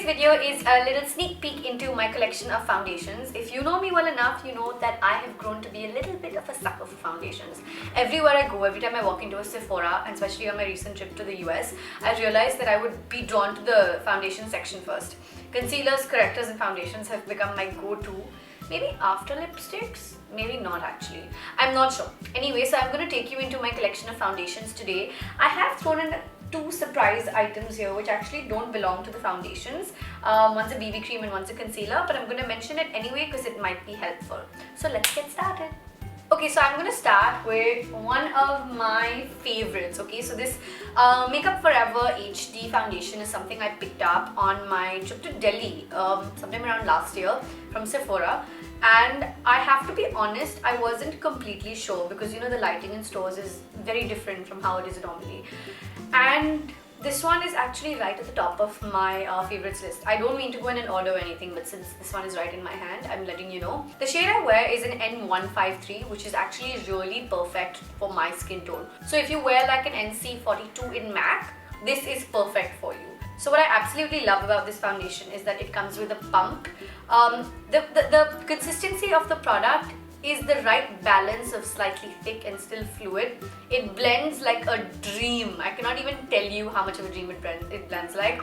video is a little sneak peek into my collection of foundations. If you know me well enough, you know that I have grown to be a little bit of a sucker for foundations. Everywhere I go, every time I walk into a Sephora, and especially on my recent trip to the US, I realized that I would be drawn to the foundation section first. Concealers, correctors and foundations have become my go-to. Maybe after lipsticks? Maybe not actually. I'm not sure. Anyway, so I'm going to take you into my collection of foundations today. I have thrown in two surprise items here which actually don't belong to the foundations. One's a BB cream and one's a concealer, but I'm going to mention it anyway because it might be helpful. So let's get started. Okay, so I'm going to start with one of my favorites. Okay, so this Makeup Forever HD foundation is something I picked up on my trip to Delhi sometime around last year from Sephora. And I have to be honest, I wasn't completely sure because you know the lighting in stores is very different from how it is normally. And this one is actually right at the top of my favorites list. I don't mean to go in and order anything, but since this one is right in my hand, I'm letting you know. The shade I wear is an N153, which is actually really perfect for my skin tone. So if you wear like an NC42 in MAC, this is perfect for you. So what I absolutely love about this foundation is that it comes with a pump. The consistency of the product is the right balance of slightly thick and still fluid. It blends like a dream. I cannot even tell you how much of a dream it blends like.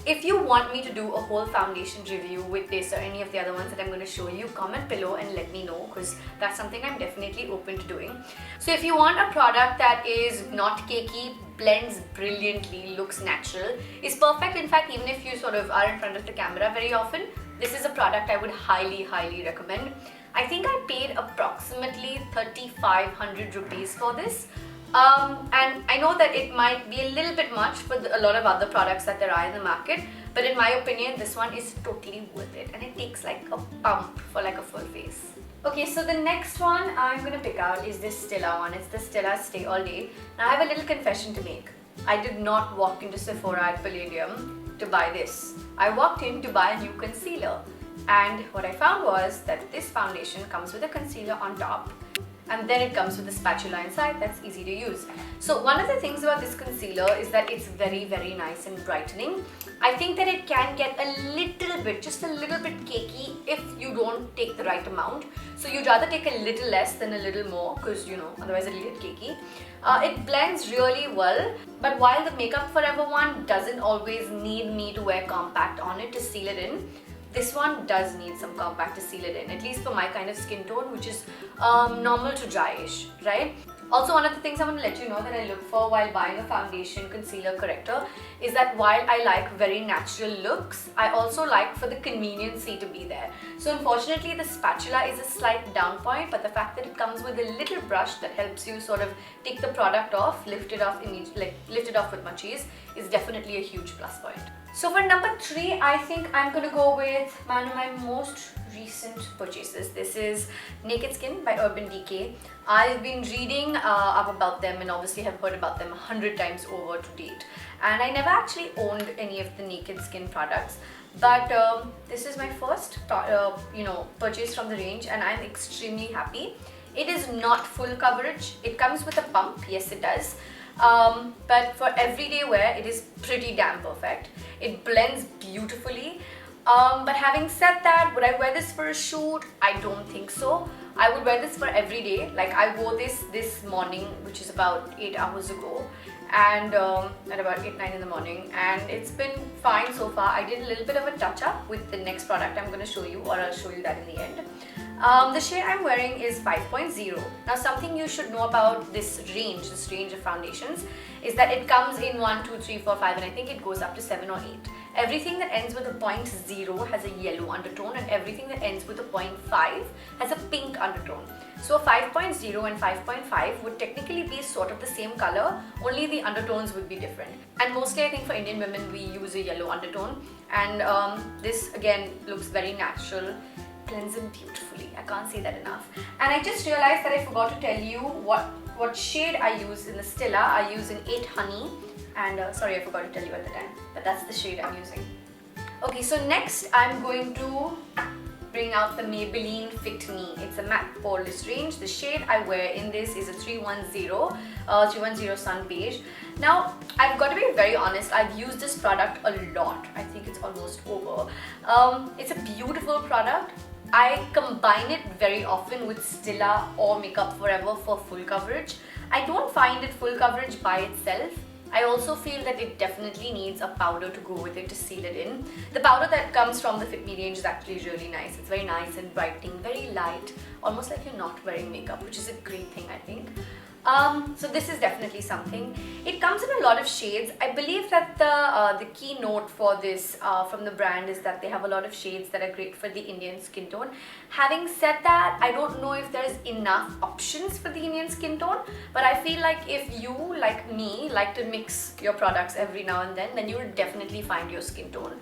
If you want me to do a whole foundation review with this or any of the other ones that I'm going to show you, comment below and let me know because that's something I'm definitely open to doing. So if you want a product that is not cakey, blends brilliantly, looks natural, is perfect in fact even if you sort of are in front of the camera very often, this is a product I would highly recommend. I think I paid approximately 3,500 rupees for this. And I know that it might be a little bit much for a lot of other products that there are in the market, but in my opinion this one is totally worth it and it takes like a pump for like a full face. Okay, so the next one I'm going to pick out is this Stila one. It's the Stila Stay All Day. Now I have a little confession to make. I did not walk into Sephora at Palladium to buy this. I walked in to buy a new concealer. And what I found was that this foundation comes with a concealer on top and then it comes with a spatula inside that's easy to use. So one of the things about this concealer is that it's very nice and brightening. I think that it can get a little bit, just a little bit cakey if you don't take the right amount. So you'd rather take a little less than a little more because you know otherwise it'll get cakey. It blends really well, but while the Makeup Forever one doesn't always need me to wear compact on it to seal it in, this one does need some compact to seal it in, at least for my kind of skin tone, which is normal to dryish, right? Also, one of the things I want to let you know that I look for while buying a foundation, concealer, corrector is that while I like very natural looks, I also like for the conveniency to be there. So unfortunately, the spatula is a slight down point, but the fact that it comes with a little brush that helps you sort of take the product off, lift it off with much ease is definitely a huge plus point. So for number 3, I think I'm going to go with one of my most recent purchases. This is Naked Skin by Urban Decay. I've been reading up about them and obviously have heard about them 100 times over to date. And I never actually owned any of the Naked Skin products. But this is my first purchase from the range and I'm extremely happy. It is not full coverage. It comes with a pump, yes it does. But for everyday wear, it is pretty damn perfect. It blends beautifully. But having said that, would I wear this for a shoot? I don't think so. I would wear this for every day. Like I wore this morning, which is about 8 hours ago, and at about 8-9 in the morning, and it's been fine so far. I did a little bit of a touch-up with the next product I'm going to show you, or I'll show you that in the end. The shade I'm wearing is 5.0. Now something you should know about this range of foundations is that it comes in 1, 2, 3, 4, 5 and I think it goes up to 7 or 8. Everything that ends with a 0.0 has a yellow undertone and everything that ends with a 0.5 has a pink undertone. So 5.0 and 5.5 would technically be sort of the same color, only the undertones would be different. And mostly I think for Indian women we use a yellow undertone, and this again looks very natural. Cleansing beautifully. I can't say that enough. And I just realized that I forgot to tell you what shade I use in the Stila. I use an 8 Honey, and sorry I forgot to tell you at the time, but that's the shade I'm using. Okay, so next I'm going to bringing out the Maybelline Fit Me. It's a matte poreless range. The shade I wear in this is a 310 Sun Beige. Now, I've got to be very honest, I've used this product a lot. I think it's almost over. It's a beautiful product. I combine it very often with Stila or Makeup Forever for full coverage. I don't find it full coverage by itself. I also feel that it definitely needs a powder to go with it to seal it in. The powder that comes from the Fit Me range is actually really nice. It's very nice and brightening, very light, almost like you're not wearing makeup, which is a great thing, I think. So this is definitely something. It comes in a lot of shades. I believe that the key note for this from the brand is that they have a lot of shades that are great for the Indian skin tone. Having said that, I don't know if there's enough options for the Indian skin tone, but I feel like if you, like me, like to mix your products every now and then you will definitely find your skin tone.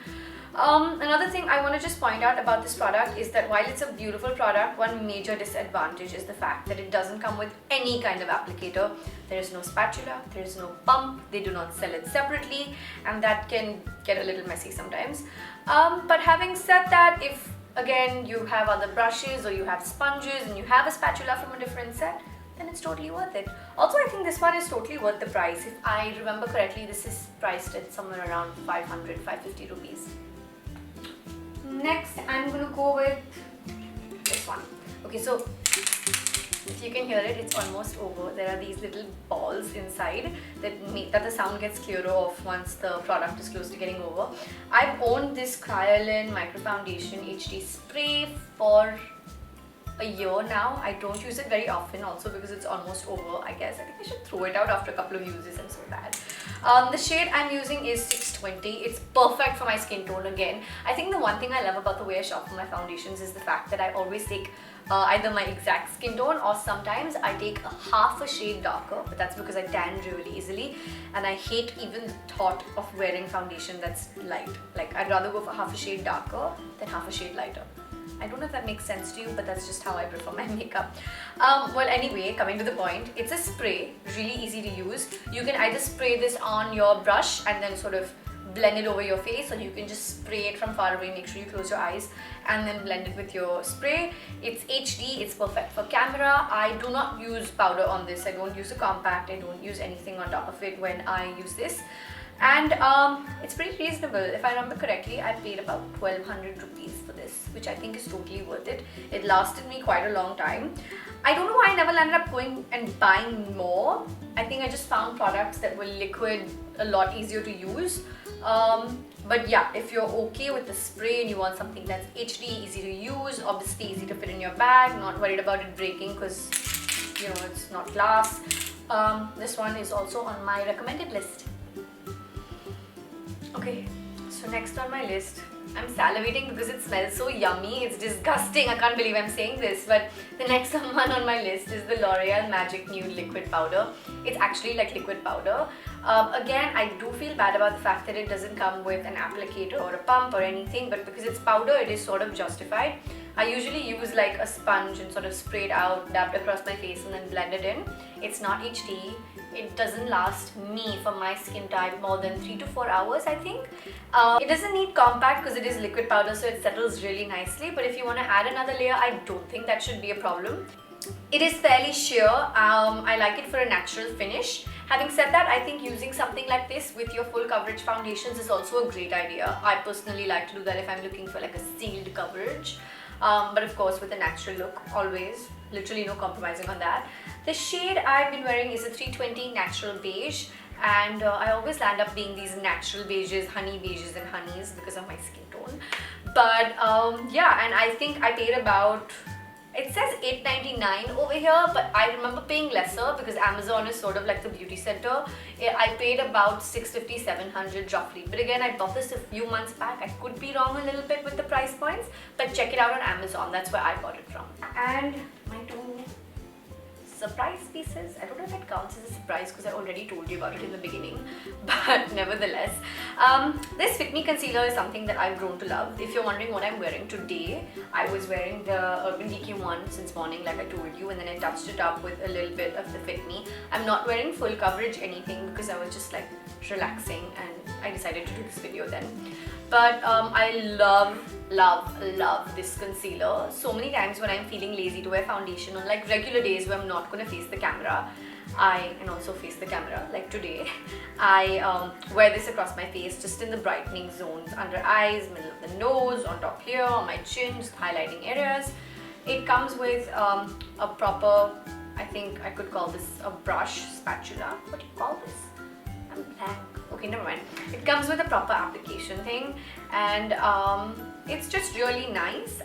Another thing I want to just point out about this product is that while it's a beautiful product, one major disadvantage is the fact that it doesn't come with any kind of applicator. There is no spatula, there is no pump, they do not sell it separately, and that can get a little messy sometimes. But having said that, if again you have other brushes or you have sponges and you have a spatula from a different set, then it's totally worth it. Also, I think this one is totally worth the price. If I remember correctly, this is priced at somewhere around 500-550 rupees. Next, I'm going to go with this one. Okay, so if you can hear it, it's almost over. There are these little balls inside that the sound gets clearer off once the product is close to getting over. I've owned this Kryolan Micro Foundation HD Spray for a year now. I don't use it very often also because it's almost over, I guess. I think I should throw it out after a couple of uses. I'm so bad. The shade I'm using is 620. It's perfect for my skin tone again. I think the one thing I love about the way I shop for my foundations is the fact that I always take either my exact skin tone or sometimes I take a half a shade darker, but that's because I tan really easily and I hate even the thought of wearing foundation that's light. Like, I'd rather go for half a shade darker than half a shade lighter. I don't know if that makes sense to you, but that's just how I prefer my makeup. Well, anyway, coming to the point, it's a spray, really easy to use. You can either spray this on your brush and then sort of blend it over your face, or you can just spray it from far away. Make sure you close your eyes and then blend it with your spray. It's HD, it's perfect for camera. I do not use powder on this. I don't use a compact. I don't use anything on top of it when I use this. And it's pretty reasonable. If I remember correctly, I paid about 1200 rupees for this, which I think is totally worth it. It lasted me quite a long time. I don't know why I never landed up going and buying more. I think I just found products that were liquid a lot easier to use. But yeah, if you're okay with the spray and you want something that's HD, easy to use, obviously easy to fit in your bag, not worried about it breaking because, you know, it's not glass. This one is also on my recommended list. Okay, so next on my list, I'm salivating because it smells so yummy. It's disgusting. I can't believe I'm saying this, but the next one on my list is the L'Oreal Magic Nude Liquid Powder. It's actually like liquid powder. Again, I do feel bad about the fact that it doesn't come with an applicator or a pump or anything, but because it's powder, it is sort of justified. I usually use like a sponge and sort of spray it out, dab it across my face and then blend it in. It's not HD. It doesn't last me, for my skin type, more than 3 to 4 hours, I think. It doesn't need compact because it is liquid powder, so it settles really nicely. But if you want to add another layer, I don't think that should be a problem. It is fairly sheer. I like it for a natural finish. Having said that, I think using something like this with your full coverage foundations is also a great idea. I personally like to do that if I'm looking for like a sealed coverage. But of course with a natural look, always. Literally no compromising on that. The shade I've been wearing is a 320 Natural Beige, and I always land up being these natural beiges, honey beiges and honeys because of my skin tone. But yeah, and I think I paid about, it says $8.99 over here, but I remember paying lesser because Amazon is sort of like the beauty center. I paid about $650-700 roughly. But again, I bought this a few months back. I could be wrong a little bit with the price points, but check it out on Amazon. That's where I bought it from. And my two surprise pieces. I don't know if it counts as a surprise because I already told you about it in the beginning, but nevertheless, this Fit Me concealer is something that I've grown to love. If you're wondering what I'm wearing today, I was wearing the Urban Decay one since morning, like I told you, and then I touched it up with a little bit of the Fit Me. I'm not wearing full coverage anything because I was just like relaxing and I decided to do this video then. But I love love this concealer. So many times when I'm feeling lazy to wear foundation on like regular days where I'm not going to face the camera, and also face the camera like today, I wear this across my face just in the brightening zones, under eyes, middle of the nose, on top here, on my chin, just highlighting areas. It comes with a proper, I think I could call this a brush, spatula. What do you call this? I'm blank. Okay, never mind. It comes with a proper application thing, and it's just really nice.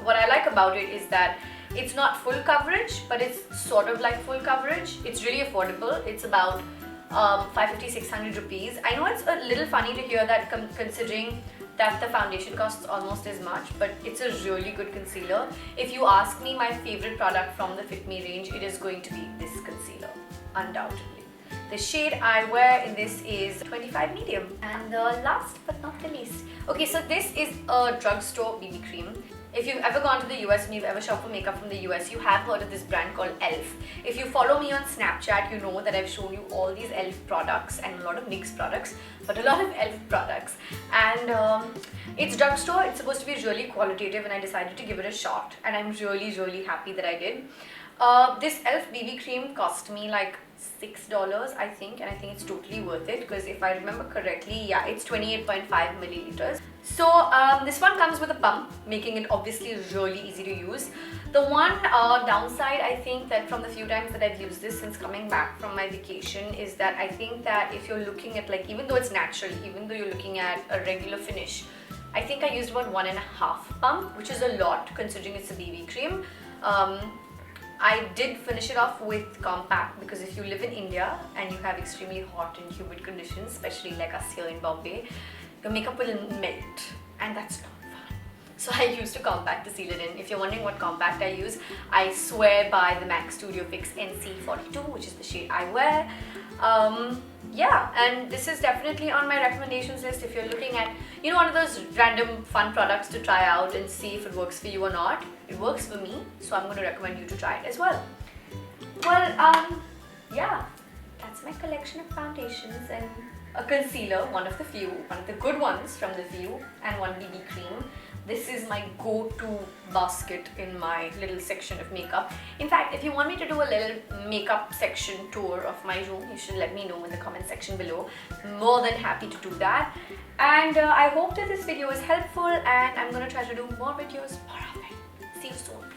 What I like about it is that it's not full coverage, but it's sort of like full coverage. It's really affordable. It's about 550-600 rupees. I know it's a little funny to hear that considering that the foundation costs almost as much, but it's a really good concealer. If you ask me my favorite product from the Fit Me range, it is going to be this concealer, undoubtedly. The shade I wear in this is 25 medium. And last but not the least, okay, so this is a drugstore BB cream. If you've ever gone to the US and you've ever shopped for makeup from the US, you have heard of this brand called e.l.f. If you follow me on Snapchat, you know that I've shown you all these e.l.f. products and a lot of NYX products, but a lot of e.l.f. products. And it's drugstore, it's supposed to be really qualitative, and I decided to give it a shot, and I'm really happy that I did. This e.l.f. BB cream cost me like $6, I think, and I think it's totally worth it because if I remember correctly, yeah, it's 28.5 milliliters. So this one comes with a pump, making it obviously really easy to use. The one downside, I think, that from the few times that I've used this since coming back from my vacation is that I think that if you're looking at, like, even though it's natural, even though you're looking at a regular finish, I think I used about 1.5 pump, which is a lot considering it's a BB cream. I did finish it off with compact because if you live in India and you have extremely hot and humid conditions, especially like us here in Bombay, your makeup will melt, and that's not fun. So I used a compact to seal it in. If you're wondering what compact I use, I swear by the MAC Studio Fix NC42, which is the shade I wear. Yeah, and this is definitely on my recommendations list if you're looking at, you know, one of those random fun products to try out and see if it works for you or not. It works for me, so I'm going to recommend you to try it as well. Well, yeah, that's my collection of foundations and a concealer, one of the few, one of the good ones from the few, and one BB cream. This is my go-to basket in my little section of makeup. In fact, if you want me to do a little makeup section tour of my room, you should let me know in the comment section below. More than happy to do that. And I hope that this video is helpful, and I'm going to try to do more videos more often. See you soon.